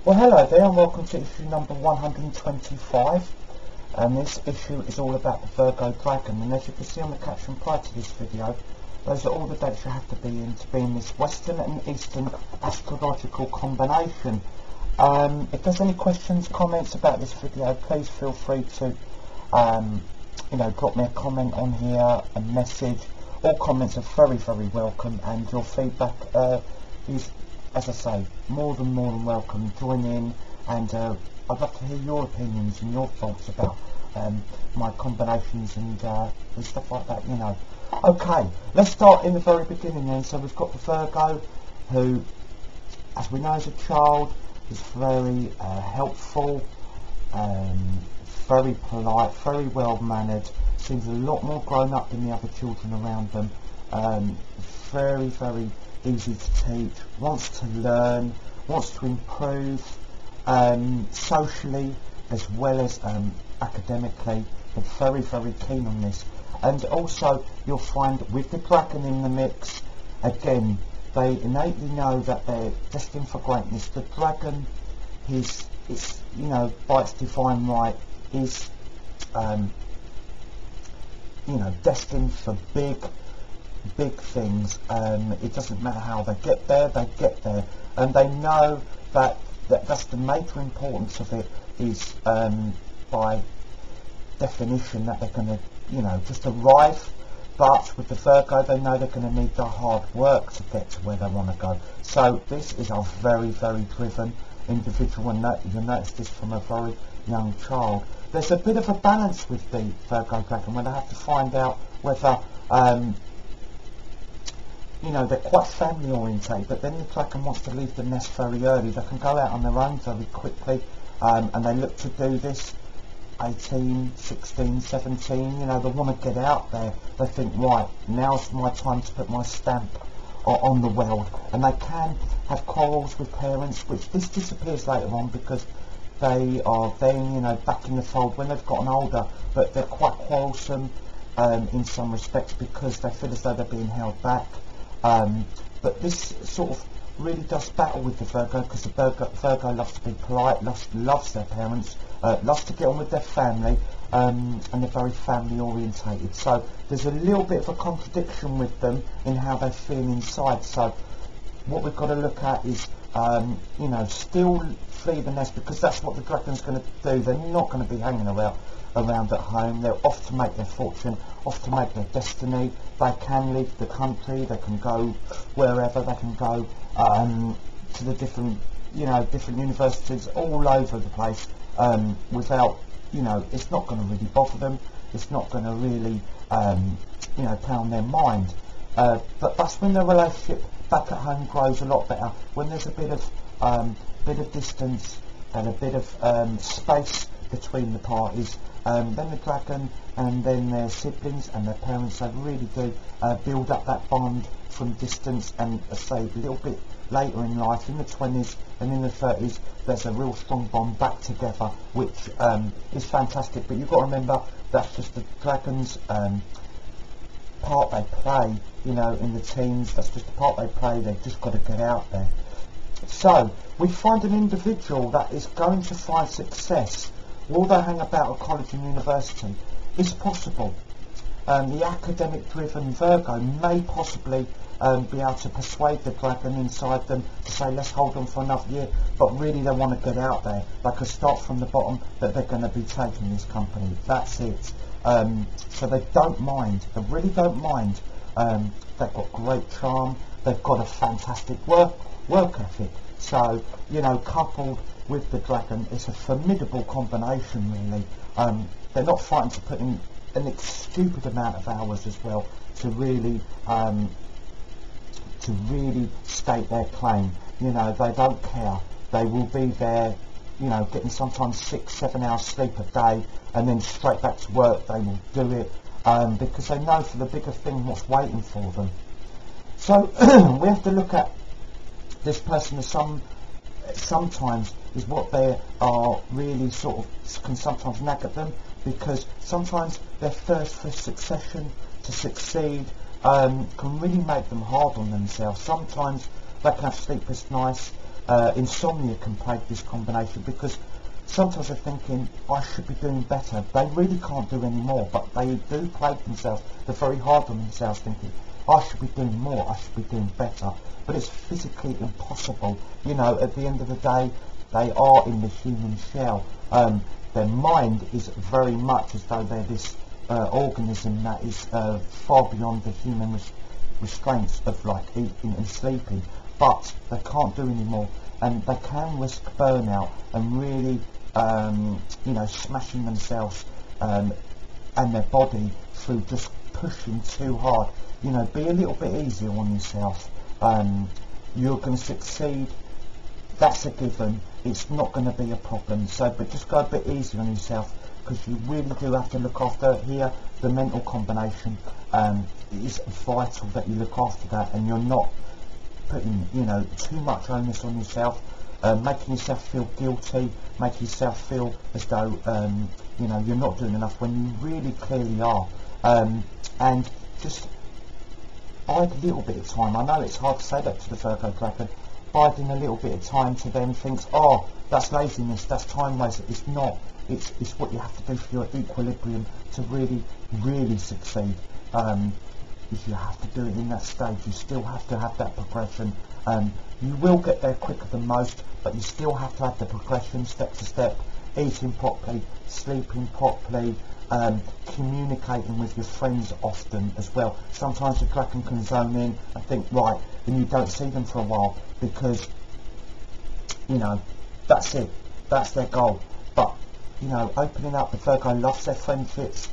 Well, hello there and welcome to issue number 125, and this issue is all about the Virgo dragon. And as you can see on the caption prior to this video, those are all the dates you have to be in this Western and Eastern astrological combination. If there's any questions, comments about this video, please feel free to drop me a comment on here, a message. All comments are very welcome, and your feedback is, as I say, more than welcome. Join in, and I'd love to hear your opinions and your thoughts about my combinations and stuff like that, you know. Okay, let's start in the very beginning then. So we've got the Virgo, who, as we know as a child, is very helpful, very polite, very well mannered, seems a lot more grown up than the other children around them, very easy to teach, wants to learn, wants to improve socially as well as academically, but very keen on this. And also you'll find with the dragon in the mix, again, they innately know that they're destined for greatness. The dragon is, by its divine right, is destined for big things. It doesn't matter how they get there, and they know that that's the major importance of it, is by definition that they're going to just arrive. But with the Virgo, they know they're going to need the hard work to get to where they want to go. So this is a very driven individual, and you'll notice this from a very young child. There's a bit of a balance with the Virgo dragon when they have to find out whether they're quite family orientated, but then the dragon wants to leave the nest very early. They can go out on their own very quickly, and they look to do this 18, 16, 17, they want to get out there. They think, right, now's my time to put my stamp on the world. And they can have quarrels with parents, which this disappears later on because they are then, back in the fold when they've gotten older, but they're quite quarrelsome in some respects because they feel as though they're being held back. But this sort of really does battle with the Virgo, because the Virgo loves to be polite, loves their parents, loves to get on with their family, and they're very family orientated. So there's a little bit of a contradiction with them in how they feel inside. So what we've got to look at is, still flee the nest, because that's what the dragon's going to do. They're not going to be hanging around at home. They're off to make their fortune, off to make their destiny. They can leave the country, they can go wherever, they can go to the different universities all over the place, without, it's not going to really bother them, it's not going to really play on their mind. But that's when the relationship back at home grows a lot better, when there's a bit of distance and a bit of space between the parties. Then the dragon and then their siblings and their parents, they really do build up that bond from distance, and say a little bit later in life, in the 20s and in the 30s, there's a real strong bond back together, which is fantastic. But you've got to remember, that's just the dragon's part they play, in the teens. That's just the part they play. They've just got to get out there. So we find an individual that is going to find success. Will they hang about a college and university? It's possible. The academic-driven Virgo may possibly be able to persuade the dragon inside them to say, let's hold on for another year, but really they want to get out there. They could start from the bottom, that they're going to be taking this company. That's it. So they don't mind. They really don't mind. They've got great charm. They've got a fantastic work ethic. So, coupled with the dragon, it's a formidable combination, really. They're not frightened to put in an stupid amount of hours as well to really state their claim. They don't care. They will be there, getting sometimes 6-7 hours sleep a day, and then straight back to work. They will do it because they know for the bigger thing what's waiting for them. So we have to look at this person as sometimes is what they are really sort of can sometimes nag at them, because sometimes their thirst for succession, to succeed, can really make them hard on themselves. Sometimes they can have sleepless nights, insomnia can plague this combination, because sometimes they're thinking, I should be doing better. They really can't do any more, but they do plague themselves. They're very hard on themselves, thinking, I should be doing more, I should be doing better. But it's physically impossible. You know, at the end of the day, they are in the human shell. Their mind is very much as though they're this organism that is far beyond the human restraints of like eating and sleeping, but they can't do any more, and they can risk burnout and really you know, smashing themselves and their body through just pushing too hard. You know, be a little bit easier on yourself. You're going to succeed, that's a given. It's not going to be a problem. So, but just go a bit easier on yourself, because you really do have to look after here. The mental combination is vital that you look after that, and you're not putting, you know, too much onus on yourself, making yourself feel guilty, making yourself feel as though you know, you're not doing enough when you really clearly are. And just bide a little bit of time. I know it's hard to say that to the Virgo dragon. Biding a little bit of time to them thinks, oh, that's laziness, that's time waste. It's not. It's what you have to do for your equilibrium to really succeed. Is you have to do it in that stage. You still have to have that progression. You will get there quicker than most, but you still have to have the progression, step to step, eating properly, sleeping properly, communicating with your friends often as well. Sometimes the dragon can zone in and think, right, then you don't see them for a while, because, you know, that's it, that's their goal. But, you know, opening up, the Virgo loves their friendships,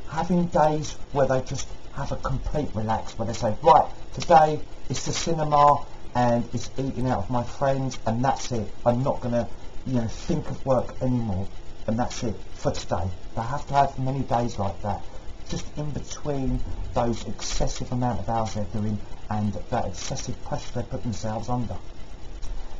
having days where they just have a complete relax, where they say, right, today it's the cinema and it's eating out with my friends, and that's it. I'm not going to, you know, think of work anymore, and that's it for today. They have to have many days like that, just in between those excessive amount of hours they're doing and that excessive pressure they put themselves under.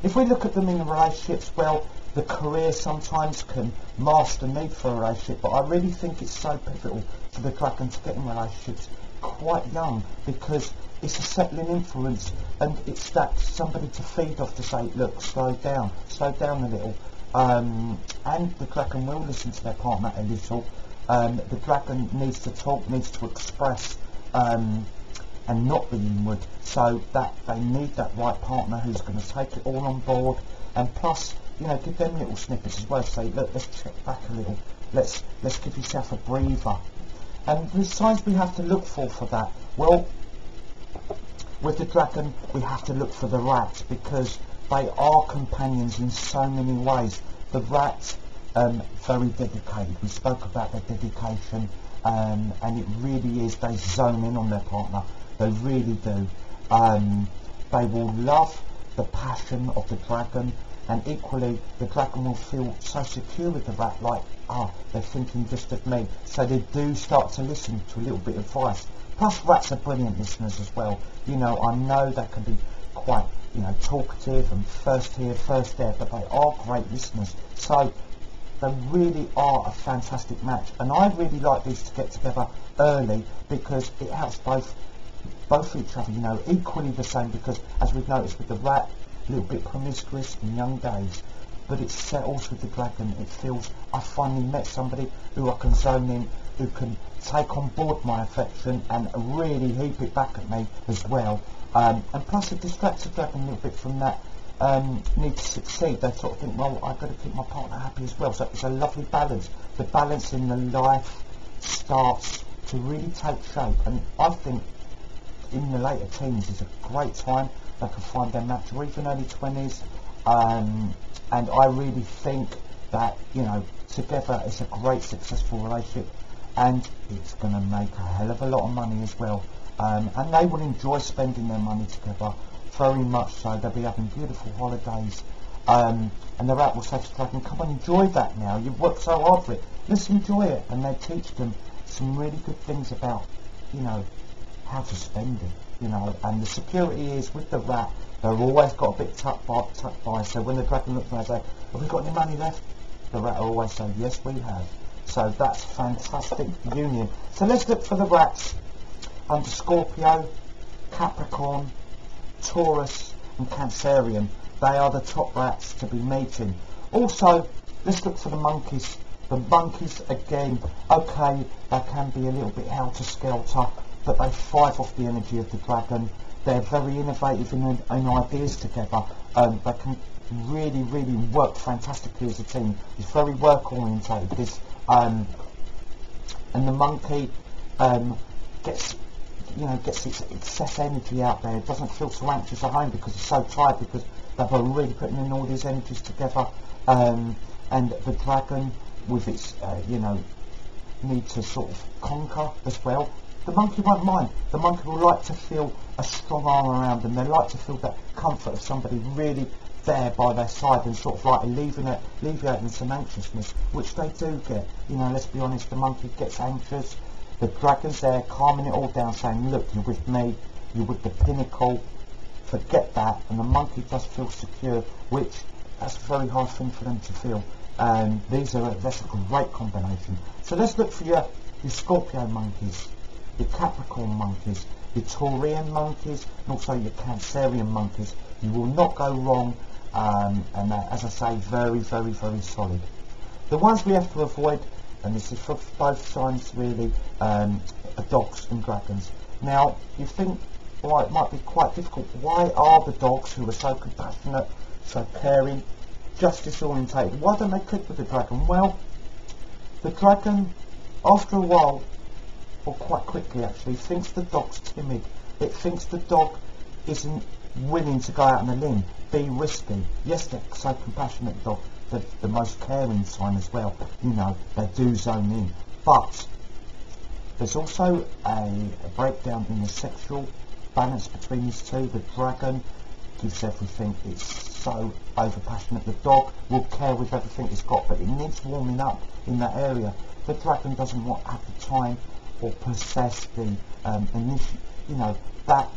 If we look at them in relationships, well, the career sometimes can mask the need for a relationship, but I really think it's so pivotal for the dragon to get in relationships quite young, because it's a settling influence, and it's that somebody to feed off, to say, look, slow down a little. And the dragon will listen to their partner a little. The dragon needs to talk, needs to express, and not be inward, so that they need that right partner who's going to take it all on board. And plus, you know, give them little snippets as well. Say, look, let's check back a little. Let's give yourself a breather. And the signs we have to look for that. Well, with the dragon, we have to look for the rat, because they are companions in so many ways. The rat, very dedicated. We spoke about their dedication, and it really is, they zone in on their partner. They really do. They will love the passion of the dragon, and equally the dragon will feel so secure with the rat, like, they're thinking just of me. So they do start to listen to a little bit of advice. Plus, rats are brilliant listeners as well. You know, I know they can be quite, you know, talkative and first here, first there, but they are great listeners. So they really are a fantastic match, and I really like these to get together early, because it helps both each other, you know, equally the same, because as we've noticed with the rat, a little bit promiscuous in young days, but it settles with the dragon. It feels, I finally met somebody who I can zone in, who can take on board my affection and really heap it back at me as well. And plus it distracts the dragon a little bit from that need to succeed. They sort of think, well, I've got to keep my partner happy as well. So it's a lovely balance. The balance in the life starts to really take shape, and I think in the later teens is a great time they can find their match, or even early 20s, and I really think that, you know, together it's a great successful relationship, and it's going to make a hell of a lot of money as well, and they will enjoy spending their money together, very much so. They'll be having beautiful holidays, and the rat will say to the dragon, come on, enjoy that now, you've worked so hard for it, let's enjoy it. And they teach them some really good things about, you know, how to spend it, you know. And the security is with the rat, they've always got a bit tucked by, so when the dragon looks at them and say, have we got any money left? The rat will always say, yes, we have. So that's fantastic union. So let's look for the rats under Scorpio, Capricorn, Taurus and Cancerian. They are the top rats to be meeting. Also, let's look for the monkeys. The monkeys, again, okay, they can be a little bit helter-skelter, but they thrive off the energy of the dragon. They're very innovative in ideas together. They can really, really work fantastically as a team. It's very work-orientated, this, and the monkey gets its excess energy out there. It doesn't feel so anxious at home because it's so tired, because they've already putting in all these energies together. And the dragon, with its need to sort of conquer as well, the monkey won't mind. The monkey will like to feel a strong arm around them. They like to feel that comfort of somebody really there by their side and sort of like alleviating some anxiousness, which they do get. Let's be honest, the monkey gets anxious. The dragon's there calming it all down, saying, look, you're with me, you're with the pinnacle, forget that. And the monkey does feel secure, which that's a very hard thing for them to feel. That's a great combination. So let's look for your Scorpio monkeys, your Capricorn monkeys, your Taurian monkeys, and also your Cancerian monkeys. You will not go wrong, and as I say, very, very, very solid. The ones we have to avoid, and this is for both signs really, are dogs and dragons. Now, you think, well, it might be quite difficult. Why are the dogs, who are so compassionate, so caring, justice orientated, why don't they click with the dragon? Well, the dragon, after a while, or quite quickly actually, thinks the dog's timid. It thinks the dog isn't willing to go out on a limb, be risky. Yes, they're so compassionate dog, the most caring sign as well. They do zone in. But there's also a breakdown in the sexual balance between these two. The dragon gives everything. It's so over passionate. The dog will care with everything it's got, but it needs warming up in that area. The dragon doesn't want to have the time or possess the that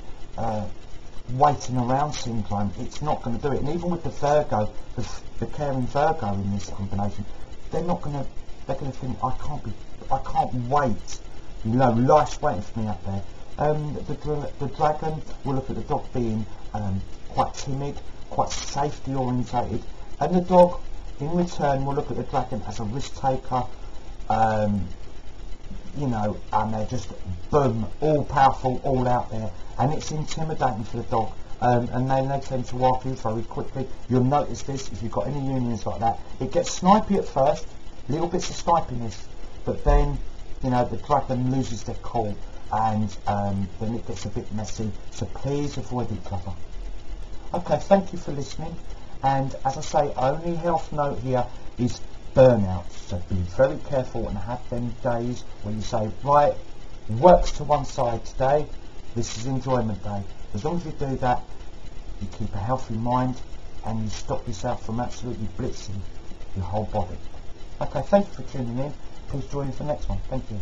waiting around syndrome. It's not going to do it. And even with the Virgo, the caring Virgo in this combination, they're going to think, I can't wait. Life's waiting for me out there. The dragon will look at the dog being quite timid, quite safety orientated, and the dog in return will look at the dragon as a risk taker, and they're just boom, all powerful, all out there, and it's intimidating for the dog, and then they tend to argue very quickly. You'll notice this if you've got any unions like that. It gets snipey at first, little bits of snipiness, but then the dragon loses their cool, and then it gets a bit messy. So please avoid each other. Okay, thank you for listening, and as I say, only health note here is burnout, so be very careful and have them days where you say, right, work's to one side today, this is enjoyment day. As long as you do that, you keep a healthy mind and you stop yourself from absolutely blitzing your whole body. Okay, thank you for tuning in. Please join me for the next one. Thank you.